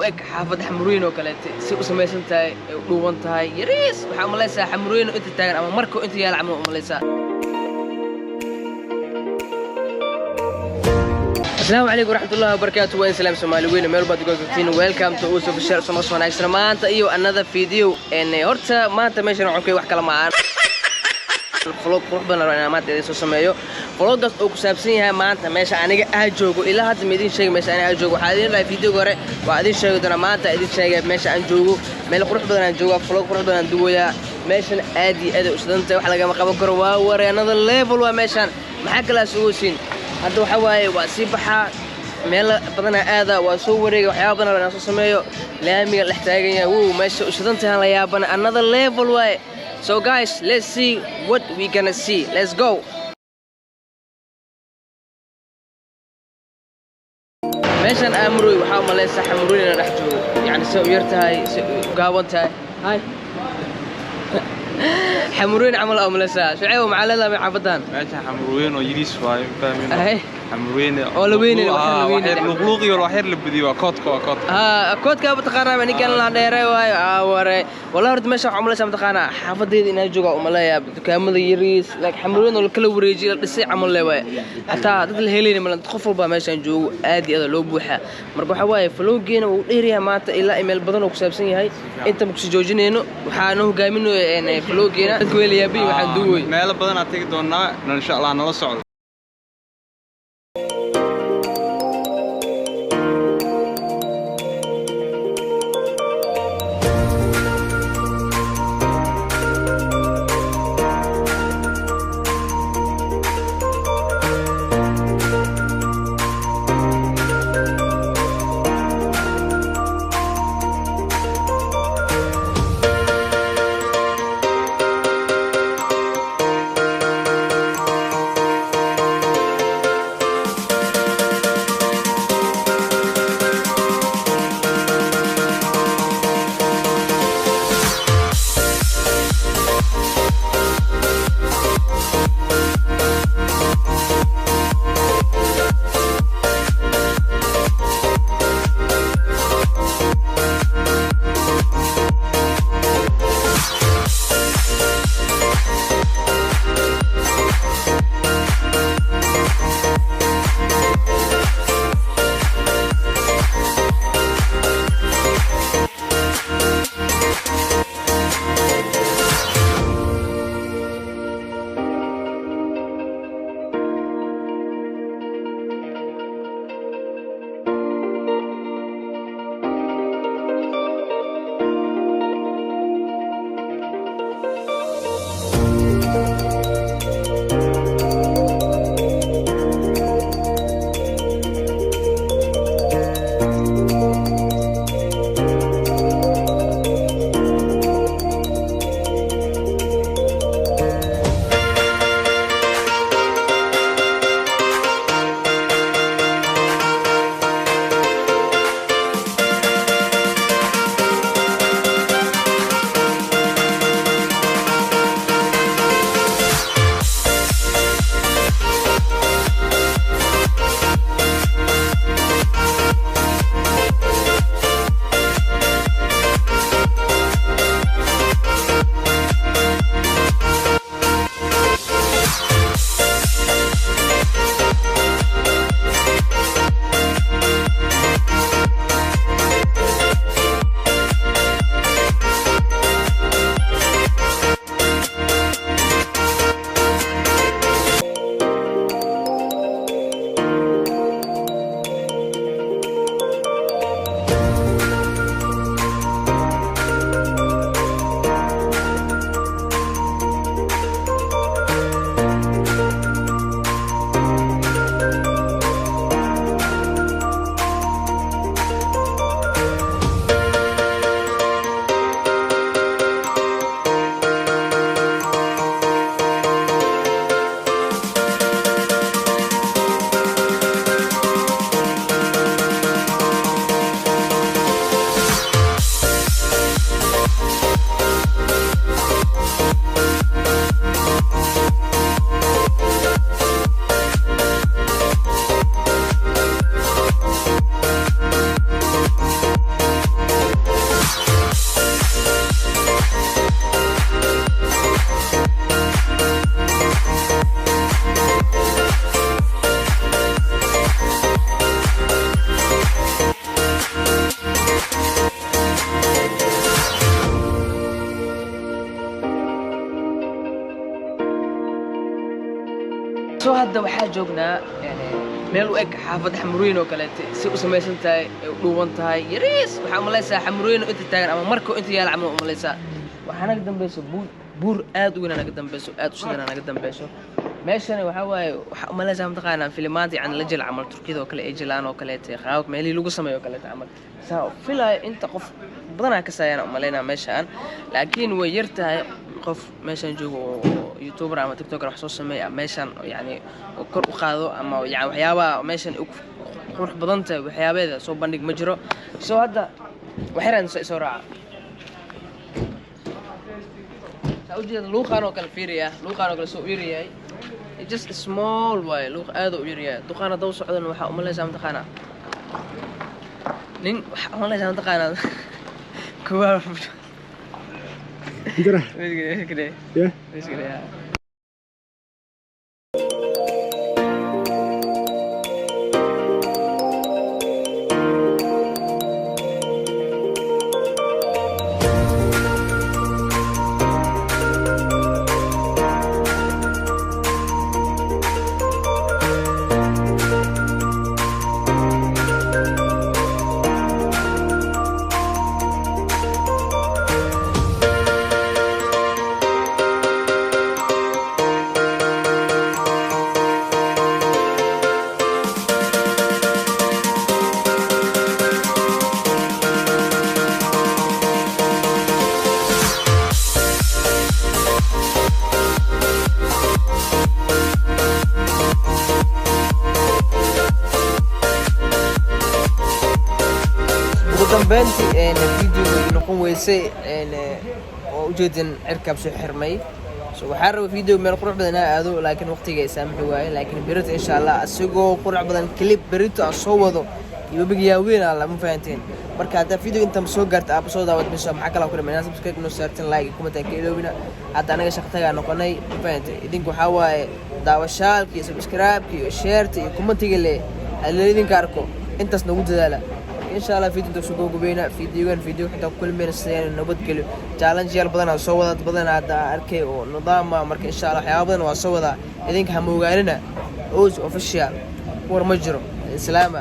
وإك حافظ حمروين وكلت سميسن تاي ودوان تاي يريس waxaa malaysaa xamruin inta taagan ama marko inta yaal camal malaysaa السلام عليكم ورحمة الله وبركاته وين سلام سوماليين ميل بعد قلتين ويلكم تو اوسو في شهر سمس وناكسنا maanta iyo another video horta maanta meeshan waxaan ku wax kala macaan vlog qurux badan oo maanta idin soo sameeyo vloggaas oo ku saabsan yahay maanta meesha aniga joogo ilaa hadda ma idin sheegay meesha aniga joogo waxaa idin raay video hore waa idin sheegay doona maanta idin sheegay meesha aan joogo meel qurux badan aan joogo vlog qurux badan aan duwaya meeshan aad iyo aad u sidantay wax laga ma qaban karo waa war another level waa meeshan maxaa kala soo siin hadda waxa waaye waa si baxa meel badan aada waa soo wareegay waxyaabo badan oo aan soo sameeyo laamiga dhex taagan yahay wuu meesha u sidantay la yaabana another level waaye. So guys, let's see what we're gonna see. Let's go. meeshan amruy waxaa malaysaa xamruin inaan dhex joogo yani soo yartahay gaaban tahay hay حمروين عمل أو ملسا شعيب ومعلّى ما عبدان ماشي حمروين ويريس فاهم فاهمين أهي حمروين أولوين وحير لغلوقي وحير لبدي وكوتك كوتك بتقارن مني كان لهنديري واي وري والله رد ماشي عمل لسا بتقارن حافظي إنها جوجا وملايا كامل يريس لك حمروين ولا كل وريجي لسه عمل لي واي حتى ضد الهيلين من تخفل بقى ماشي نجو آدي هذا لو بوحة مركو حواي فلوجين وإيريا مات إلا إيميل بدن وكسبسين هاي أنت مكسي جوجينه وحانوه جاي منه يعني فلوجين كويل يبي واحد دوي مال بدن أعتقد دونا إن شاء الله نلا صعود hadda waxaa joognaa meel u eg xaafad xamrooyin oo kaleete si u samaysan tahay u dhuuban tahay yariis waxaa malaysaa xamrooyin inta taagan ama marko inta yaala camal u malaysaa waxaa naga dambayso buur aad u weyn naga dambayso aad u shidana naga dambayso meeshana waxaa waaye waxaa malaysaa mataqaanaa filimaanta yani la jil camal turkiyada oo kale ay jilaan oo kaleete qaabab meelihii lagu sameeyo oo kaleete camal saa filaayo inta qof badanaa ka saayaan umalaynaa meeshaan laakiin way yar tahay qof meeshaan joogo oo youtuber ama tiktoker wax soo sameeya meeshaan yani kor u qaado ama yani waxyaabaha meeshaan qurux badan tahay waxyaabeeda soo bandhig ma jiro soo hadda waxyaraan soo raaca saa ujeeda luuqaan oo kale fiiriya luuqaan oo kale soo yariyahay just small way luuq aad u yariyahay duqaan hadda u socdan waxaa umalaysaa mataqaanaa nin waxaa umalaysaa mataqaanaa kuwa Enggak. Ya. ya. dambeyntii video noqon weysay oo ujeedin cirkab soo xirmay soo waxaan rabaa video meel qurux badan aado laakiin waqtiga ay saamixi waayay laakiin berito insha Allah asagoo qurux badan clip berito aan soo wado iyo bigiyaa weyn alla ma fahanteen marka hadda video inta soo gaarta aab soo daawad bisha maxaa kala ku dhameeyay subscribe inoo saartan like comment ka iloobina hadda anaga shaqtaga noqonay ma fahanteen idinku waxaa waaye daawashaalkii subscribe iyo share iyo comment-iga le idinka arko intaas nagu dadaala إن شاء الله فيديو تسوقوا بينا فيديو حتى كل من السنين نبض كله challenge يلا بدنا نسوي بدنا هذا أركي ونظام مرك إن شاء الله حياة بدنا نسوي ذا إذنك هم وقالنا أوز official ورمجرو السلامة